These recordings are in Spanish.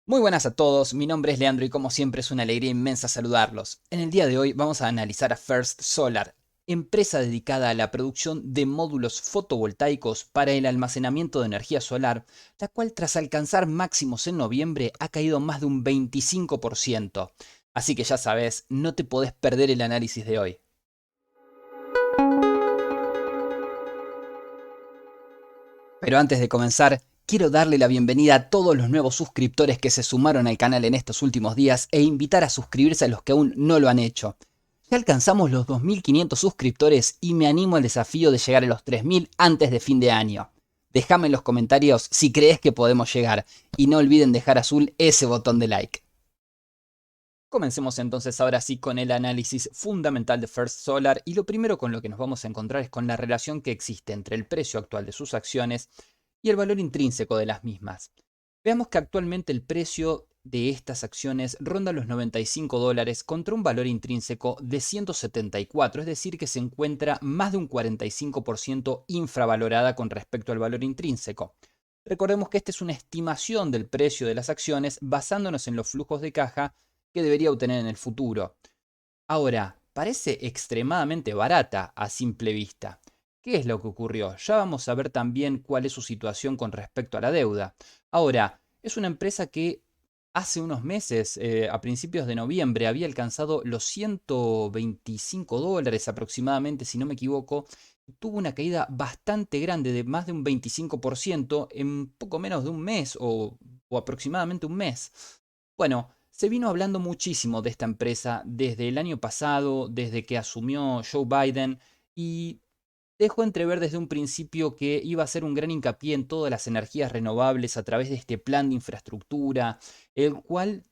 Muy buenas a todos, mi nombre es Leandro y como siempre es una alegría inmensa saludarlos. En el día de hoy vamos a analizar a First Solar, empresa dedicada a la producción de módulos fotovoltaicos para el almacenamiento de energía solar, la cual tras alcanzar máximos en noviembre ha caído más de un 25%. Así que ya sabes, no te podés perder el análisis de hoy. Pero antes de comenzar, quiero darle la bienvenida a todos los nuevos suscriptores que se sumaron al canal en estos últimos días e invitar a suscribirse a los que aún no lo han hecho. Ya alcanzamos los 2500 suscriptores y me animo al desafío de llegar a los 3000 antes de fin de año. Déjame en los comentarios si crees que podemos llegar y no olviden dejar azul ese botón de like. Comencemos entonces ahora sí con el análisis fundamental de First Solar y lo primero con lo que nos vamos a encontrar es con la relación que existe entre el precio actual de sus acciones y el valor intrínseco de las mismas. Veamos que actualmente el precio de estas acciones ronda los $95 contra un valor intrínseco de 174, es decir, que se encuentra más de un 45% infravalorada con respecto al valor intrínseco. Recordemos que esta es una estimación del precio de las acciones basándonos en los flujos de caja que debería obtener en el futuro. Ahora, parece extremadamente barata a simple vista. ¿Qué es lo que ocurrió? Ya vamos a ver también cuál es su situación con respecto a la deuda. Ahora, es una empresa que hace unos meses, a principios de noviembre, había alcanzado los $125 aproximadamente, si no me equivoco. Tuvo una caída bastante grande de más de un 25% en poco menos de un mes o aproximadamente un mes. Bueno, se vino hablando muchísimo de esta empresa desde el año pasado, desde que asumió Joe Biden, y dejó entrever desde un principio que iba a hacer un gran hincapié en todas las energías renovables a través de este plan de infraestructura, el cual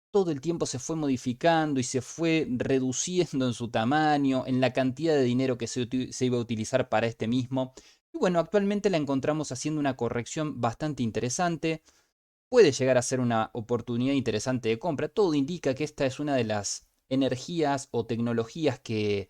todo el tiempo se fue modificando y se fue reduciendo en su tamaño, en la cantidad de dinero que se iba a utilizar para este mismo. Y bueno, actualmente la encontramos haciendo una corrección bastante interesante. Puede llegar a ser una oportunidad interesante de compra. Todo indica que esta es una de las energías o tecnologías que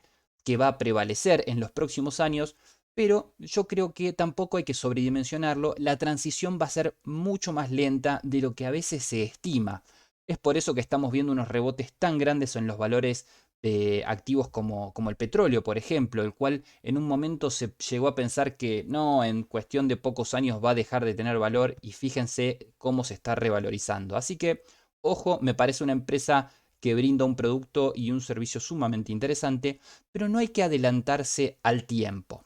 va a prevalecer en los próximos años, pero yo creo que tampoco hay que sobredimensionarlo. La transición va a ser mucho más lenta de lo que a veces se estima. Es por eso que estamos viendo unos rebotes tan grandes en los valores de activos como el petróleo, por ejemplo, el cual en un momento se llegó a pensar que no, en cuestión de pocos años va a dejar de tener valor y fíjense cómo se está revalorizando. Así que, ojo, me parece una empresa que brinda un producto y un servicio sumamente interesante, pero no hay que adelantarse al tiempo.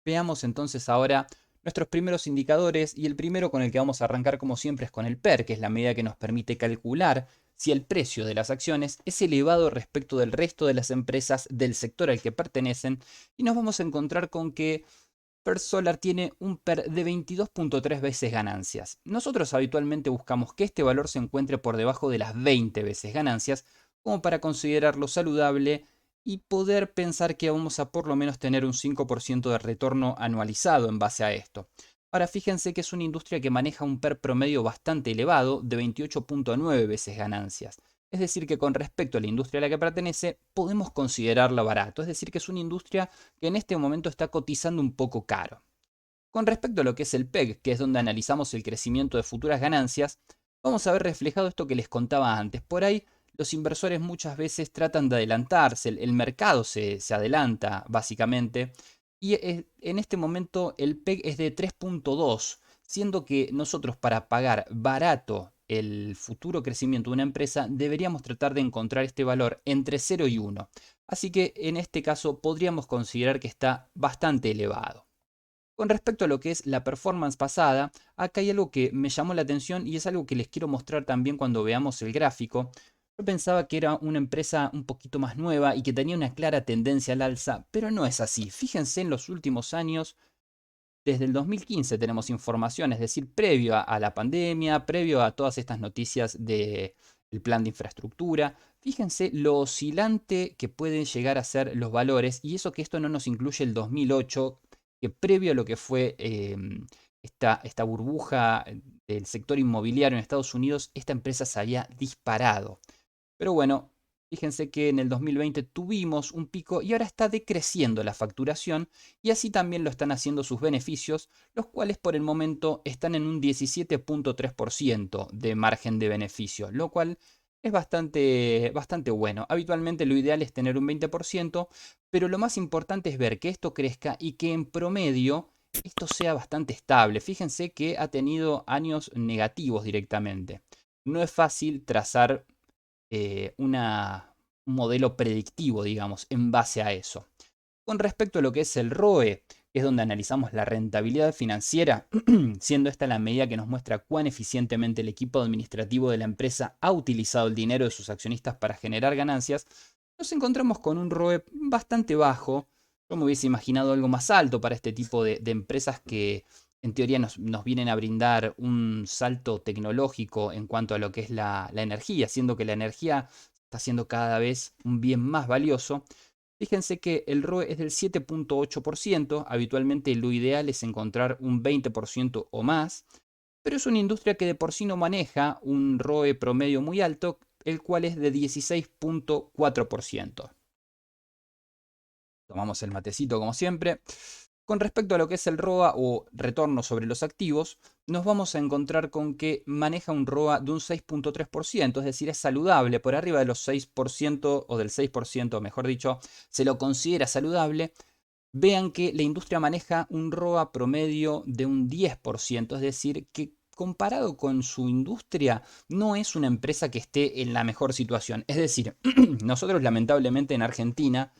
Veamos entonces ahora nuestros primeros indicadores y el primero con el que vamos a arrancar como siempre es con el PER, que es la medida que nos permite calcular si el precio de las acciones es elevado respecto del resto de las empresas del sector al que pertenecen y nos vamos a encontrar con que First Solar tiene un PER de 22.3 veces ganancias. Nosotros habitualmente buscamos que este valor se encuentre por debajo de las 20 veces ganancias como para considerarlo saludable y poder pensar que vamos a por lo menos tener un 5% de retorno anualizado en base a esto. Ahora fíjense que es una industria que maneja un PER promedio bastante elevado de 28.9 veces ganancias. Es decir, que con respecto a la industria a la que pertenece, podemos considerarla barato. Es decir, que es una industria que en este momento está cotizando un poco caro. Con respecto a lo que es el PEG, que es donde analizamos el crecimiento de futuras ganancias, vamos a ver reflejado esto que les contaba antes. Por ahí los inversores muchas veces tratan de adelantarse, el mercado se adelanta básicamente, y en este momento el PEG es de 3.2, siendo que nosotros para pagar barato el futuro crecimiento de una empresa deberíamos tratar de encontrar este valor entre 0 y 1. Así que en este caso podríamos considerar que está bastante elevado. Con respecto a lo que es la performance pasada, acá hay algo que me llamó la atención y es algo que les quiero mostrar también cuando veamos el gráfico. Yo pensaba que era una empresa un poquito más nueva y que tenía una clara tendencia al alza, pero no es así. Fíjense en los últimos años, desde el 2015 tenemos información, es decir, previo a la pandemia, previo a todas estas noticias del plan de infraestructura. Fíjense lo oscilante que pueden llegar a ser los valores, y eso que esto no nos incluye el 2008, que previo a lo que fue esta burbuja del sector inmobiliario en Estados Unidos, esta empresa se había disparado. Pero bueno, Fíjense que en el 2020 tuvimos un pico y ahora está decreciendo la facturación y así también lo están haciendo sus beneficios, los cuales por el momento están en un 17.3% de margen de beneficio, lo cual es bastante bueno. Habitualmente lo ideal es tener un 20%, pero lo más importante es ver que esto crezca y que en promedio esto sea bastante estable. Fíjense que ha tenido años negativos directamente. No es fácil trazar un modelo predictivo, digamos, en base a eso. Con respecto a lo que es el ROE, que es donde analizamos la rentabilidad financiera, siendo esta la medida que nos muestra cuán eficientemente el equipo administrativo de la empresa ha utilizado el dinero de sus accionistas para generar ganancias, nos encontramos con un ROE bastante bajo. Yo me hubiese imaginado algo más alto para este tipo de empresas que en teoría nos vienen a brindar un salto tecnológico en cuanto a lo que es la energía, siendo que la energía está siendo cada vez un bien más valioso. Fíjense que el ROE es del 7.8%, habitualmente lo ideal es encontrar un 20% o más, pero es una industria que de por sí no maneja un ROE promedio muy alto, el cual es de 16.4%. Tomamos el matecito como siempre. Con respecto a lo que es el ROA o retorno sobre los activos, nos vamos a encontrar con que maneja un ROA de un 6.3%, es decir, es saludable, por arriba de los 6% o del 6%, mejor dicho, se lo considera saludable. Vean que la industria maneja un ROA promedio de un 10%, es decir, que comparado con su industria, no es una empresa que esté en la mejor situación. Es decir, nosotros lamentablemente en Argentina,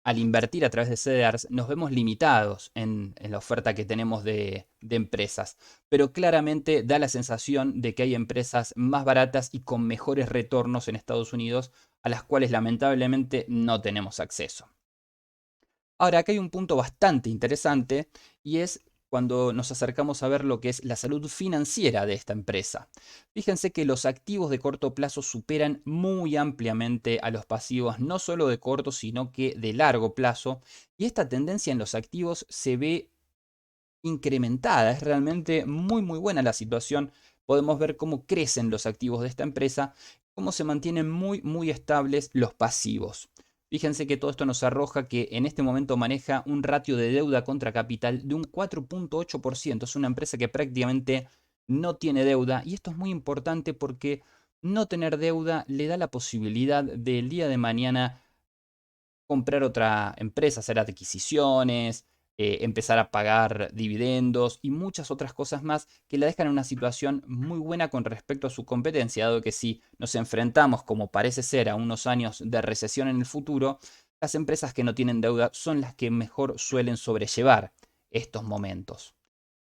al invertir a través de CDRs, nos vemos limitados en la oferta que tenemos de empresas. Pero claramente da la sensación de que hay empresas más baratas y con mejores retornos en Estados Unidos, a las cuales lamentablemente no tenemos acceso. Ahora, acá hay un punto bastante interesante y es cuando nos acercamos a ver lo que es la salud financiera de esta empresa. Fíjense que los activos de corto plazo superan muy ampliamente a los pasivos, no solo de corto, sino que de largo plazo. Y esta tendencia en los activos se ve incrementada. Es realmente muy buena la situación. Podemos ver cómo crecen los activos de esta empresa, cómo se mantienen muy estables los pasivos. Fíjense que todo esto nos arroja que en este momento maneja un ratio de deuda contra capital de un 4.8%. Es una empresa que prácticamente no tiene deuda y esto es muy importante porque no tener deuda le da la posibilidad del día de mañana comprar otra empresa, hacer adquisiciones, empezar a pagar dividendos y muchas otras cosas más que la dejan en una situación muy buena con respecto a su competencia, dado que si nos enfrentamos, como parece ser, a unos años de recesión en el futuro, las empresas que no tienen deuda son las que mejor suelen sobrellevar estos momentos.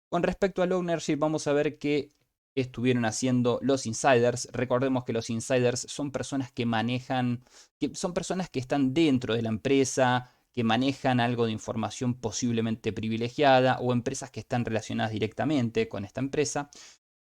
Con respecto al ownership, vamos a ver qué estuvieron haciendo los insiders. Recordemos que los insiders son personas que manejan, que son personas que están dentro de la empresa, que manejan algo de información posiblemente privilegiada o empresas que están relacionadas directamente con esta empresa.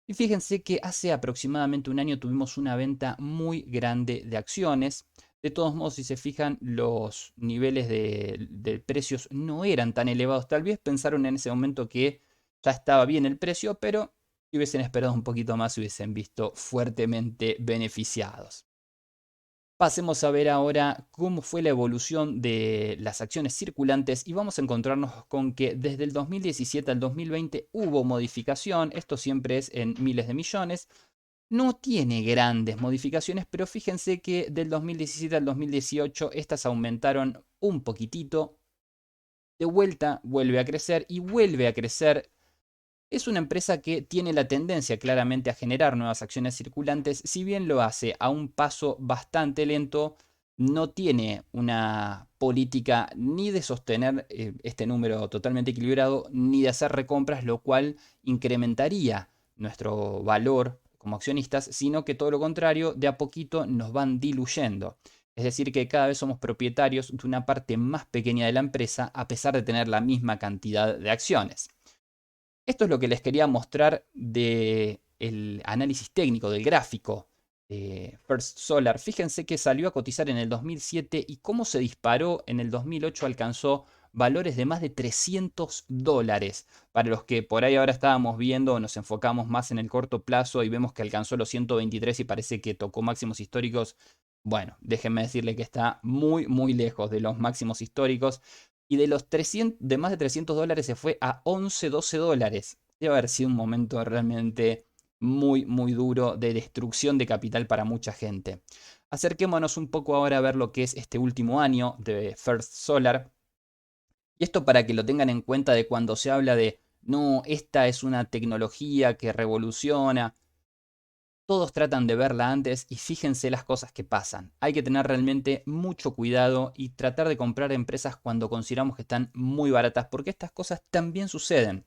Y fíjense que hace aproximadamente un año tuvimos una venta muy grande de acciones. De todos modos, si se fijan, los niveles de precios no eran tan elevados. Tal vez pensaron en ese momento que ya estaba bien el precio, pero si hubiesen esperado un poquito más, se hubiesen visto fuertemente beneficiados. Pasemos a ver ahora cómo fue la evolución de las acciones circulantes y vamos a encontrarnos con que desde el 2017 al 2020 hubo modificación, esto siempre es en miles de millones, no tiene grandes modificaciones, pero fíjense que del 2017 al 2018 estas aumentaron un poquitito, de vuelta vuelve a crecer y vuelve a crecer. Es una empresa que tiene la tendencia claramente a generar nuevas acciones circulantes, si bien lo hace a un paso bastante lento, no tiene una política ni de sostener este número totalmente equilibrado, ni de hacer recompras, lo cual incrementaría nuestro valor como accionistas, sino que todo lo contrario, de a poquito nos van diluyendo. Es decir, que cada vez somos propietarios de una parte más pequeña de la empresa, a pesar de tener la misma cantidad de acciones. Esto es lo que les quería mostrar del análisis técnico del gráfico de First Solar. Fíjense que salió a cotizar en el 2007 y cómo se disparó en el 2008 alcanzó valores de más de $300. Para los que por ahí ahora estábamos viendo, nos enfocamos más en el corto plazo y vemos que alcanzó los 123 y parece que tocó máximos históricos Bueno, déjenme decirle que está muy, muy lejos de los máximos históricos. Y de los 300, de más de $300 se fue a 11, $12. Debe haber sido un momento realmente muy, muy duro de destrucción de capital para mucha gente. Acerquémonos un poco ahora a ver lo que es este último año de First Solar. Y esto para que lo tengan en cuenta de cuando se habla de, no, esta es una tecnología que revoluciona. Todos tratan de verla antes y fíjense las cosas que pasan. Hay que tener realmente mucho cuidado y tratar de comprar empresas cuando consideramos que están muy baratas, porque estas cosas también suceden.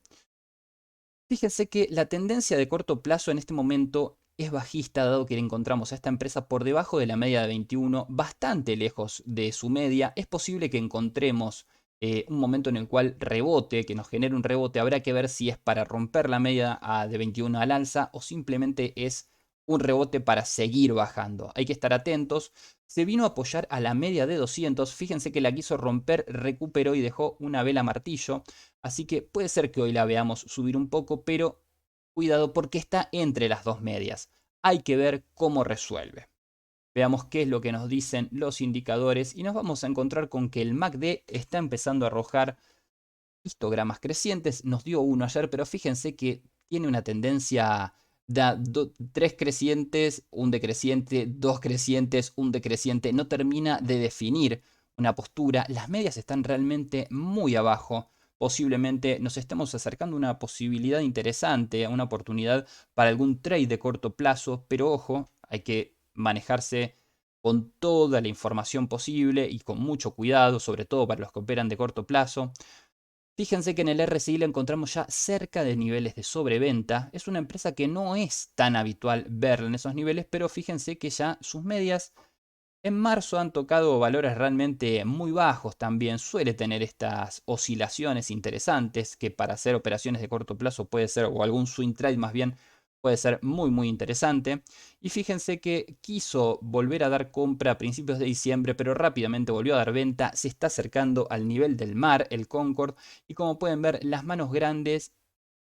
Fíjense que la tendencia de corto plazo en este momento es bajista, dado que encontramos a esta empresa por debajo de la media de 21, bastante lejos de su media. Es posible que encontremos un momento en el cual rebote, que nos genere un rebote. Habrá que ver si es para romper la media de 21 al alza o simplemente es un rebote para seguir bajando. Hay que estar atentos. Se vino a apoyar a la media de 200. Fíjense que la quiso romper, recuperó y dejó una vela martillo. Así que puede ser que hoy la veamos subir un poco, pero cuidado porque está entre las dos medias. Hay que ver cómo resuelve. Veamos qué es lo que nos dicen los indicadores y nos vamos a encontrar con que el MACD está empezando a arrojar histogramas crecientes. Nos dio uno ayer, pero fíjense que tiene una tendencia de 3 crecientes, un decreciente, 2 crecientes, un decreciente. No termina de definir una postura. Las medias están realmente muy abajo. Posiblemente nos estemos acercando a una posibilidad interesante, a una oportunidad para algún trade de corto plazo, pero ojo, hay que manejarse con toda la información posible y con mucho cuidado, sobre todo para los que operan de corto plazo. Fíjense que en el RSI la encontramos ya cerca de niveles de sobreventa. Es una empresa que no es tan habitual verla en esos niveles, pero fíjense que ya sus medias en marzo han tocado valores realmente muy bajos también. Suele tener estas oscilaciones interesantes que para hacer operaciones de corto plazo puede ser, o algún swing trade más bien, puede ser muy muy interesante. Y fíjense que quiso volver a dar compra a principios de diciembre, pero rápidamente volvió a dar venta. Se está acercando al nivel del mar, el Concord. Y como pueden ver, las manos grandes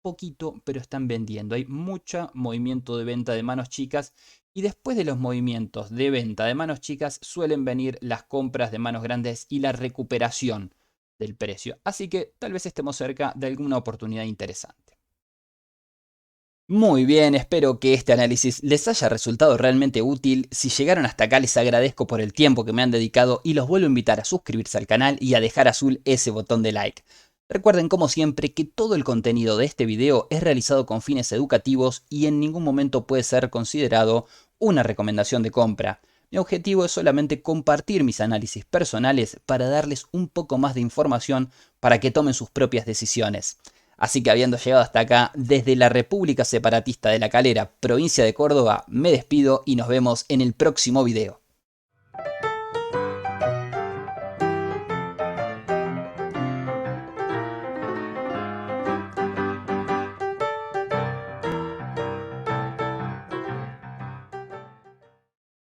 poquito, pero están vendiendo. Hay mucho movimiento de venta de manos chicas y después de los movimientos de venta de manos chicas suelen venir las compras de manos grandes y la recuperación del precio. Así que tal vez estemos cerca de alguna oportunidad interesante. Muy bien, espero que este análisis les haya resultado realmente útil. Si llegaron hasta acá les agradezco por el tiempo que me han dedicado y los vuelvo a invitar a suscribirse al canal y a dejar azul ese botón de like. Recuerden como siempre que todo el contenido de este video es realizado con fines educativos y en ningún momento puede ser considerado una recomendación de compra. Mi objetivo es solamente compartir mis análisis personales para darles un poco más de información para que tomen sus propias decisiones. Así que habiendo llegado hasta acá, desde la República Separatista de La Calera, provincia de Córdoba, me despido y nos vemos en el próximo video.